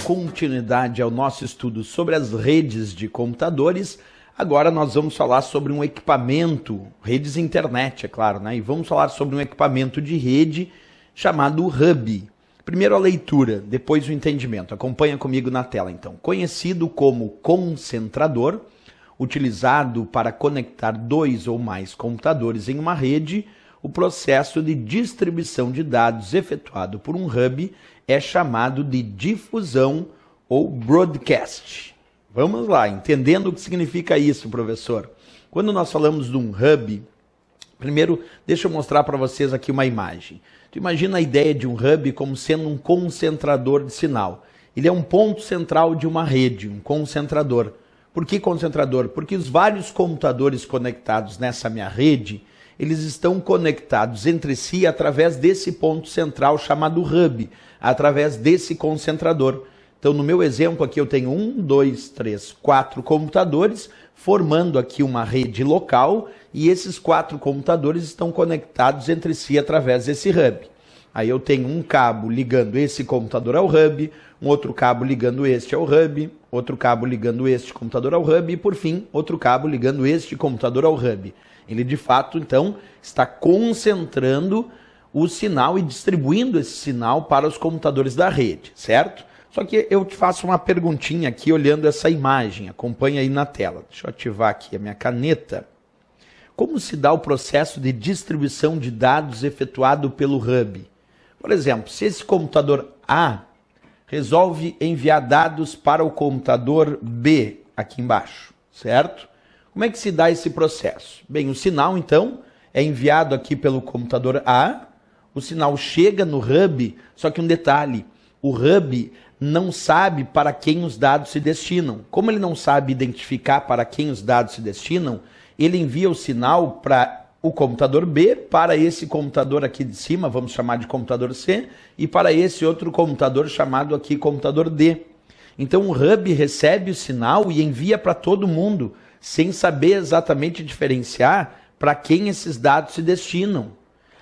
continuidade ao nosso estudo sobre as redes de computadores, agora nós vamos falar sobre um equipamento, redes internet, é claro, né? E vamos falar sobre um equipamento de rede chamado hub. Primeiro a leitura, depois o entendimento. Acompanha comigo na tela, então. Conhecido como concentrador, utilizado para conectar dois ou mais computadores em uma rede, o processo de distribuição de dados efetuado por um hub é chamado de difusão ou broadcast. Vamos lá, entendendo o que significa isso, professor. Quando nós falamos de um hub, primeiro deixa eu mostrar para vocês aqui uma imagem. Tu imagina a ideia de um hub como sendo um concentrador de sinal. Ele é um ponto central de uma rede, um concentrador. Por que concentrador? Porque os vários computadores conectados nessa minha rede, eles estão conectados entre si através desse ponto central chamado hub, através desse concentrador. Então, no meu exemplo aqui, eu tenho 1, 2, 3, 4 computadores, formando aqui uma rede local, e esses 4 computadores estão conectados entre si através desse hub. Aí eu tenho um cabo ligando esse computador ao hub, um outro cabo ligando este ao hub, outro cabo ligando este computador ao hub, e por fim, outro cabo ligando este computador ao hub. Ele, de fato, então, está concentrando o sinal e distribuindo esse sinal para os computadores da rede, certo? Só que eu te faço uma perguntinha aqui olhando essa imagem. Acompanha aí na tela. Deixa eu ativar aqui a minha caneta. Como se dá o processo de distribuição de dados efetuado pelo hub? Por exemplo, se esse computador A resolve enviar dados para o computador B, aqui embaixo, certo? Como é que se dá esse processo? Bem, o sinal, então, é enviado aqui pelo computador A, o sinal chega no hub, só que um detalhe, o hub não sabe para quem os dados se destinam. Como ele não sabe identificar para quem os dados se destinam, ele envia o sinal para o computador B, para esse computador aqui de cima, vamos chamar de computador C, e para esse outro computador chamado aqui computador D. Então o hub recebe o sinal e envia para todo mundo, sem saber exatamente diferenciar para quem esses dados se destinam.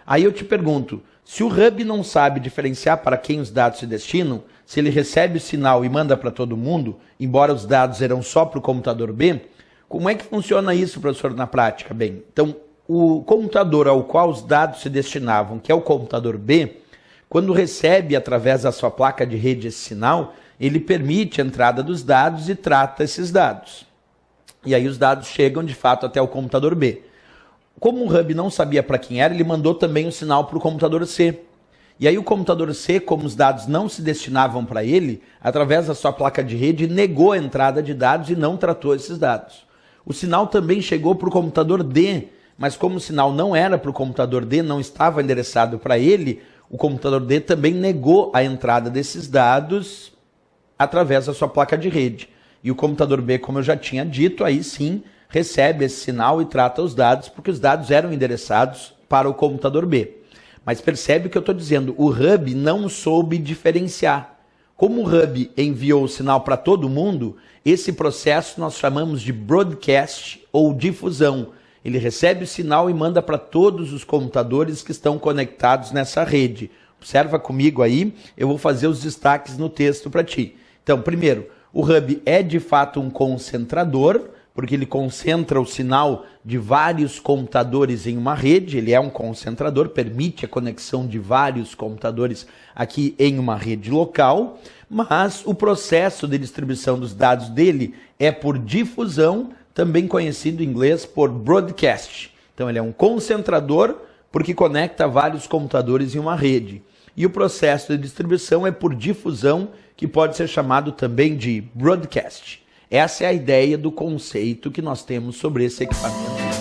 Aí eu te pergunto, se o hub não sabe diferenciar para quem os dados se destinam, se ele recebe o sinal e manda para todo mundo, embora os dados eram só para o computador B, como é que funciona isso, professor, na prática? Bem, então, o computador ao qual os dados se destinavam, que é o computador B, quando recebe através da sua placa de rede esse sinal, ele permite a entrada dos dados e trata esses dados. E aí os dados chegam, de fato, até o computador B. Como o hub não sabia para quem era, ele mandou também o sinal para o computador C. E aí o computador C, como os dados não se destinavam para ele, através da sua placa de rede, negou a entrada de dados e não tratou esses dados. O sinal também chegou para o computador D, mas como o sinal não era para o computador D, não estava endereçado para ele, o computador D também negou a entrada desses dados através da sua placa de rede. E o computador B, como eu já tinha dito, aí sim recebe esse sinal e trata os dados, porque os dados eram endereçados para o computador B. Mas percebe o que eu estou dizendo, o hub não soube diferenciar. Como o hub enviou o sinal para todo mundo, esse processo nós chamamos de broadcast ou difusão. Ele recebe o sinal e manda para todos os computadores que estão conectados nessa rede. Observa comigo aí, eu vou fazer os destaques no texto para ti. Então, primeiro, o hub é de fato um concentrador, porque ele concentra o sinal de vários computadores em uma rede, ele é um concentrador, permite a conexão de vários computadores aqui em uma rede local, mas o processo de distribuição dos dados dele é por difusão, também conhecido em inglês por broadcast. Então ele é um concentrador porque conecta vários computadores em uma rede. E o processo de distribuição é por difusão, que pode ser chamado também de broadcast. Essa é a ideia do conceito que nós temos sobre esse equipamento.